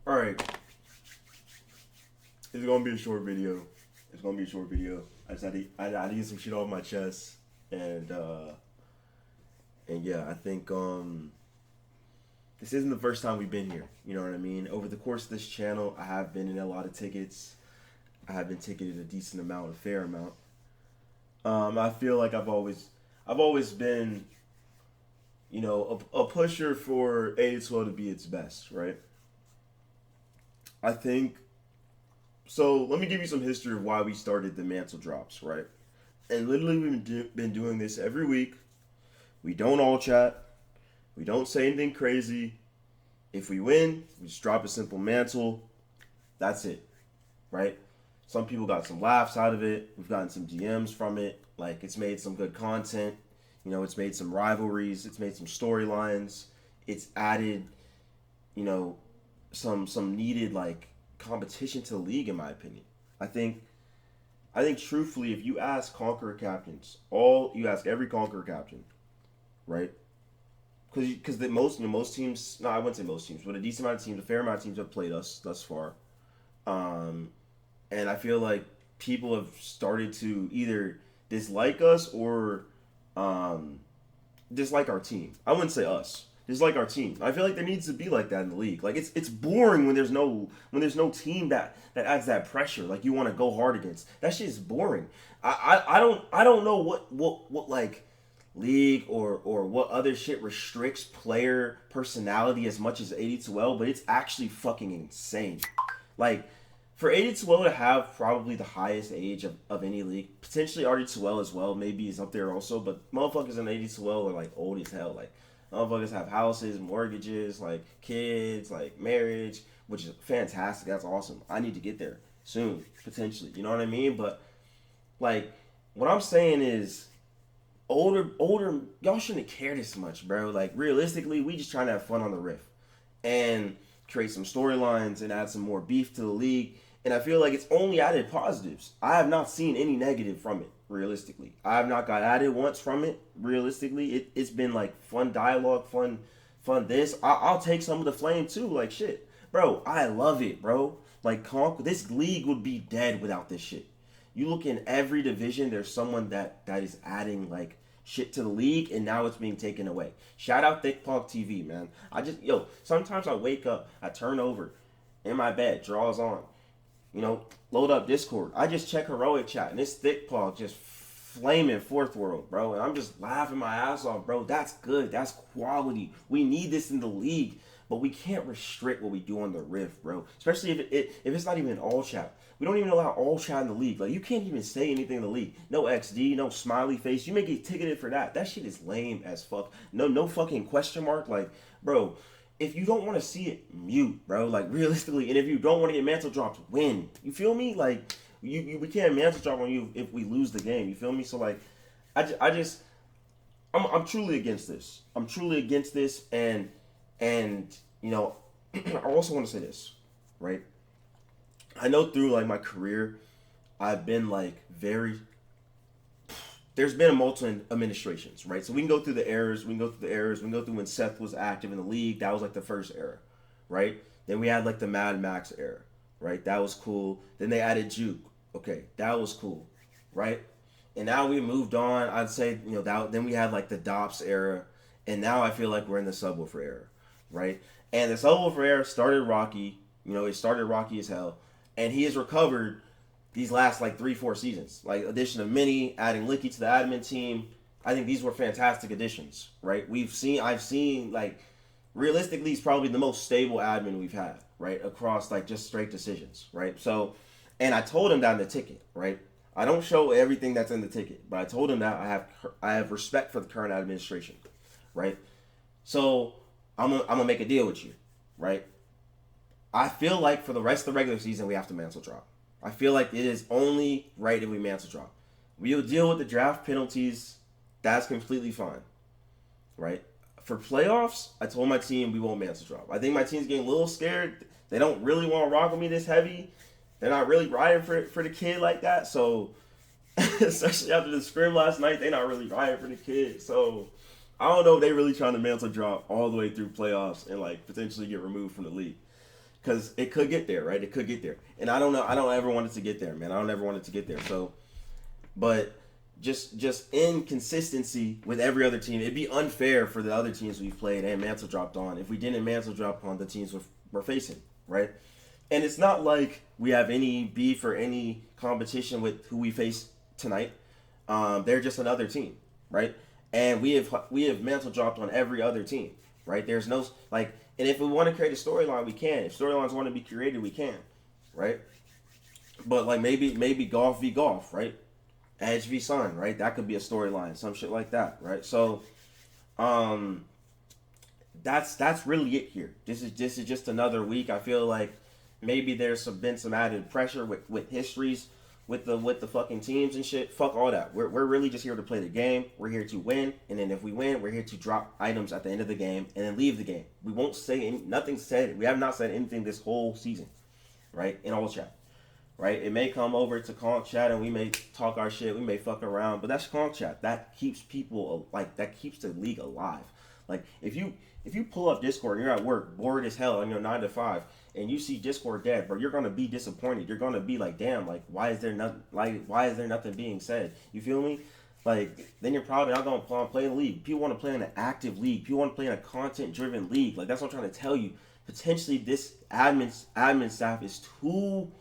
Alright. It's gonna be a short video. It's gonna be a short video. I had to get some shit off my chest. And yeah, I think this isn't the first time we've been here. You know what I mean? Over the course of this channel, I have been in a lot of tickets. I have been ticketed a decent amount, a fair amount. I feel like I've always been, a pusher for A12 to be its best, right? I think so. Let me give you some history of why we started the mantle drops, right? And literally, we've been doing this every week. We don't all chat. We don't say anything crazy. If we win, we just drop a simple mantle. That's it, right? Some people got some laughs out of it. We've gotten some DMs from it. Like, it's made some good content. It's made some rivalries. It's made some storylines. It's added, you know, some needed like competition to the league, in my opinion. I think I think truthfully, if you ask Conqueror captains, all you ask every Conqueror captain, right? Because the most teams, no, I wouldn't say most teams, but a decent amount of teams, a fair amount of teams have played us thus far. Um, and I feel like people have started to either dislike us or um, dislike our team. I wouldn't say us. Dislike our team. I feel like there needs to be like that in the league. Like it's boring when there's no team that adds that pressure. Like you want to go hard against. That shit is boring. I don't know what like league or what other shit restricts player personality as much as 82L, but it's actually fucking insane. Like, for 82L to have probably the highest age of any league, potentially RD2L as well, maybe is up there also, but motherfuckers in 82L are like old as hell. Like, motherfuckers have houses, mortgages, like kids, like marriage, which is fantastic. That's awesome. I need to get there soon, potentially. You know what I mean? But, like, what I'm saying is, older, y'all shouldn't care this much, bro. Like, realistically, we just trying to have fun on the riff and create some storylines and add some more beef to the league. And I feel like it's only added positives. I have not seen any negative from it, realistically. I have not got added once from it, realistically. It's been like fun dialogue, fun this. I'll take some of the flame too, like shit. Bro, I love it, bro. Like, this league would be dead without this shit. You look in every division, there's someone that is adding like shit to the league, and now it's being taken away. Shout out Thick Pog TV, man. Sometimes I wake up, I turn over in my bed, draws on, load up Discord. I just check heroic chat, and this Thick Pog just flaming fourth world, bro. And I'm just laughing my ass off, bro. That's good. That's quality. We need this in the league, but we can't restrict what we do on the riff, bro. Especially if it's not even all chat. We don't even allow all chat in the league. Like, you can't even say anything in the league. No XD, no smiley face. You may get ticketed for that. That shit is lame as fuck. No fucking question mark. Like, bro, if you don't want to see it, mute, bro. Like, realistically, and if you don't want to get mantle dropped, win. You feel me? Like, we can't mantle drop on you if we lose the game. You feel me? So, like, I'm truly against this. I'm truly against this, and I also want to say this, right? I know through like my career, I've been like there's been a multiple administrations, right? So we can go through the errors, we can go through when Seth was active in the league. That was like the first era, right? Then we had like the Mad Max era, right? That was cool. Then they added Juke. Okay, that was cool, right? And now we moved on. I'd say, then we had like the Dops era, and now I feel like we're in the subwoofer era, right? And the subwoofer era started rocky. It started rocky as hell. And he has recovered these last like 3-4 seasons. Like, addition of Mini, adding Licky to the admin team. I think these were fantastic additions, right? I've seen like, realistically, he's probably the most stable admin we've had, right? Across like just straight decisions, right? So, and I told him that in the ticket, right? I don't show everything that's in the ticket, but I told him that I have respect for the current administration, right? So I'm gonna make a deal with you, right? I feel like for the rest of the regular season, we have to mantle drop. I feel like it is only right if we mantle drop. We'll deal with the draft penalties. That's completely fine, right? For playoffs, I told my team we won't mantle drop. I think my team's getting a little scared. They don't really want to rock with me this heavy. They're not really riding for the kid like that. So, especially after the scrim last night, they're not really riding for the kid. So, I don't know if they really trying to mantle drop all the way through playoffs and like potentially get removed from the league because it could get there, right? It could get there, and I don't know. I don't ever want it to get there, man. I don't ever want it to get there. So, but just inconsistency with every other team. It'd be unfair for the other teams we've played and mantle dropped on if we didn't mantle drop on the teams we're facing, right? And it's not like we have any beef or any competition with who we face tonight. They're just another team, right? And we have mantle dropped on every other team, right? There's no like, and if we want to create a storyline, we can. If storylines want to be created, we can, right? But like maybe golf v golf, right? Edge v Sun, right? That could be a storyline, some shit like that, right? So, um, that's really it here. This is just another week. I feel like maybe been some added pressure with histories with the fucking teams and shit. Fuck all that. We're really just here to play the game. We're here to win, and then if we win, we're here to drop items at the end of the game and then leave the game. We won't say nothing said. We have not said anything this whole season, right? In all chat. Right? It may come over to Conk chat and we may talk our shit, we may fuck around, but that's Conk chat. That keeps people that keeps the league alive. Like if you pull up Discord and you're at work, bored as hell on your 9 to 5, and you see Discord dead, bro, you're gonna be disappointed. You're gonna be like, damn, like why is there nothing being said? You feel me? Like then you're probably not gonna play in the league. People want to play in an active league. People want to play in a content driven league. Like that's what I'm trying to tell you. Potentially this admin staff is too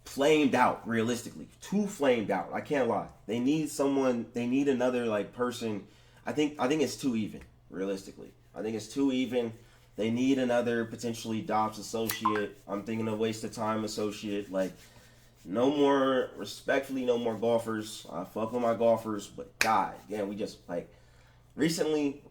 flamed out, realistically. Too flamed out. I can't lie. They need someone, they need another like person. I think it's too even, realistically. I think it's too even. They need another potentially Dobbs associate. I'm thinking a waste of time associate. Like no more, respectfully, no more golfers. I fuck with my golfers, but God, yeah, we just like recently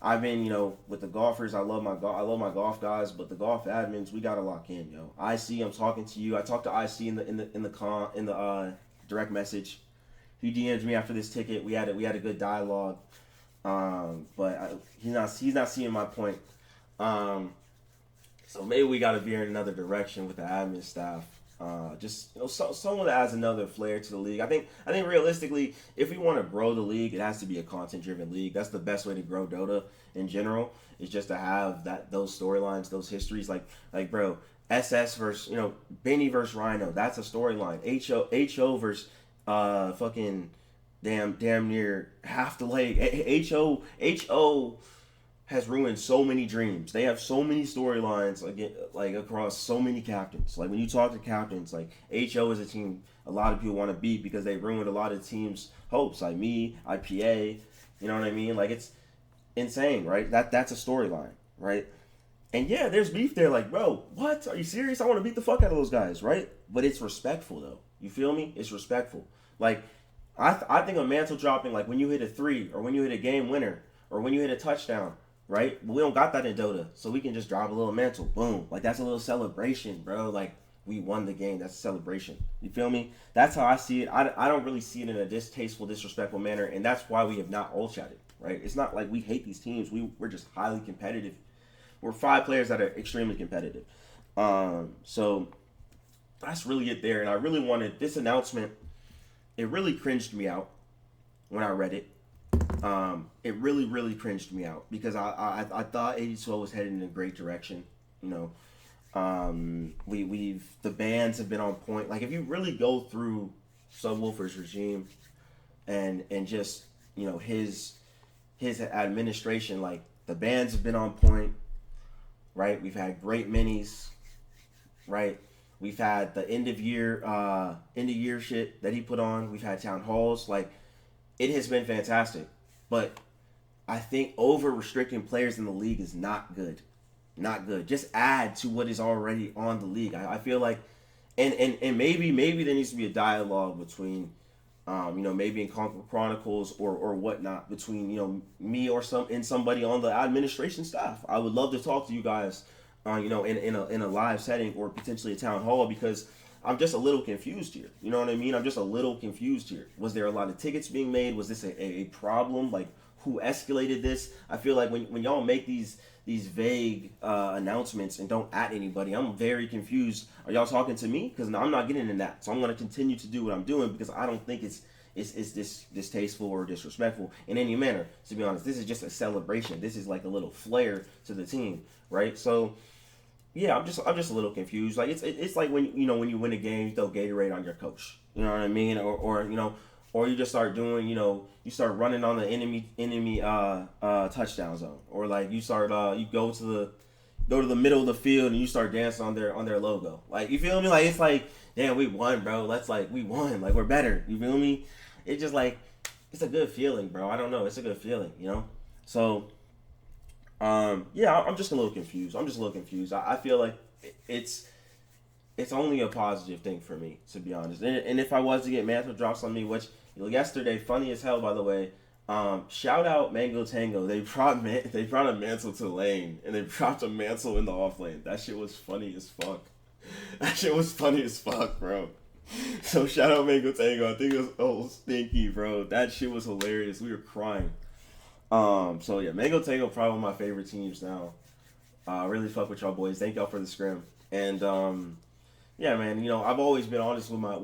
I've been, with the golfers. I love my golf guys, but the golf admins, we gotta lock in, yo. IC, I'm talking to you. I talked to IC in the direct message. He DM'd me after this ticket. We had a good dialogue, but he's not seeing my point. So maybe we gotta veer in another direction with the admin staff. Someone that adds another flair to the league. I think realistically, if we want to grow the league, it has to be a content-driven league. That's the best way to grow Dota in general. Is just to have those storylines, those histories. Like bro, SS versus Benny versus Rhino. That's a storyline. HO versus fucking damn near half the leg. HO has ruined so many dreams. They have so many storylines like across so many captains. Like when you talk to captains, like HO is a team a lot of people want to beat because they ruined a lot of teams' hopes. Like me, IPA, you know what I mean? Like it's insane, right? That's a storyline, right? And yeah, there's beef there. Like, bro, what? Are you serious? I want to beat the fuck out of those guys, right? But it's respectful though. You feel me? It's respectful. Like I think of mantle dropping like when you hit a 3 or when you hit a game winner or when you hit a touchdown. Right? But we don't got that in Dota. So we can just drop a little mantle. Boom. Like, that's a little celebration, bro. Like, we won the game. That's a celebration. You feel me? That's how I see it. I don't really see it in a distasteful, disrespectful manner. And that's why we have not all chatted, right? It's not like we hate these teams. We're just highly competitive. We're 5 players that are extremely competitive. So that's really it there. And I really wanted this announcement. It really cringed me out when I read it. It really cringed me out because I thought 8012 was headed in a great direction. The bans have been on point. Like if you really go through Subwoofer's regime and just his administration, like the bans have been on point, right? We've had great minis, right? We've had the end of year shit that he put on. We've had town halls. Like it has been fantastic. But I think over restricting players in the league is not good. Not good. Just add to what is already on the league. I feel like, and maybe there needs to be a dialogue between, maybe in Conquer Chronicles or whatnot between me or somebody on the administration staff. I would love to talk to you guys, in a live setting or potentially a town hall because I'm just a little confused here. You know what I mean? I'm just a little confused here. Was there a lot of tickets being made? Was this a problem? Like, who escalated this? I feel like when y'all make these vague announcements and don't at anybody, I'm very confused. Are y'all talking to me? Because I'm not getting in that. So I'm going to continue to do what I'm doing because I don't think it's distasteful or disrespectful in any manner. To be honest, this is just a celebration. This is like a little flair to the team, right? So yeah, I'm just a little confused. Like it's like when when you win a game, you throw Gatorade on your coach. You know what I mean? Or or you just start doing you start running on the enemy touchdown zone, or like you start you go to the middle of the field and you start dancing on their logo. Like, you feel me? Like, it's like, damn, we won, bro. Let's like we won. Like, we're better. You feel me? It's just like it's a good feeling, bro. I don't know. It's a good feeling. So yeah, I'm just a little confused. I'm just a little confused. I feel like it's it's only a positive thing for me, to be honest. And if I was to get mantle drops on me, which yesterday, funny as hell, by the way. Shout out Mango Tango. They brought a mantle to lane, and they dropped a mantle in the off lane. That shit was funny as fuck. That shit was funny as fuck, bro. So shout out Mango Tango. I think it was Stinky, bro. That shit was hilarious. We were crying. So yeah, Mango Tango probably one of my favorite teams now. Really fuck with y'all boys. Thank y'all for the scrim. And yeah, man. I've always been honest with my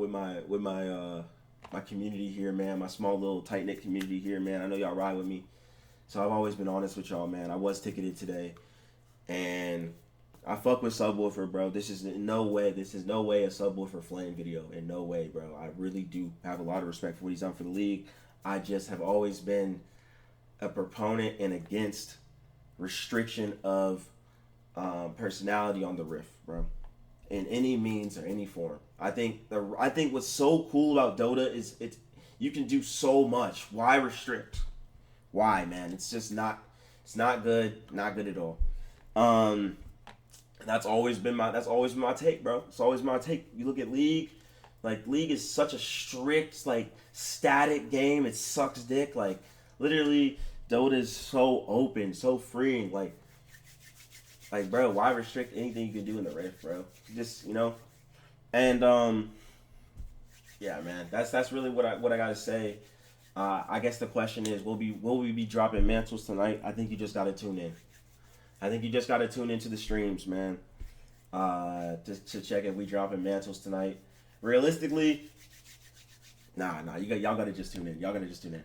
community here, man. My small little tight knit community here, man. I know y'all ride with me, so I've always been honest with y'all, man. I was ticketed today, and I fuck with Subwoofer, bro. This is no way a Subwoofer flame video. In no way, bro. I really do have a lot of respect for what he's done for the league. I just have always been a proponent and against restriction of personality on the riff, bro, in any means or any form. I think what's so cool about Dota is you can do so much. Why restrict? Why, man? It's not good. Not good at all. That's always been my take, bro. It's always my take. You look at League, like League is such a strict, like static game. It sucks dick. Like literally, Dota is so open, so freeing. Like, bro, why restrict anything you can do in the riff, bro? Just and yeah, man, that's really what I gotta say. I guess the question is, will we be dropping mantles tonight? I think you just gotta tune in. I think you just gotta tune into the streams, man. To check if we dropping mantles tonight. Realistically, nah, y'all gotta just tune in. Y'all gotta just tune in.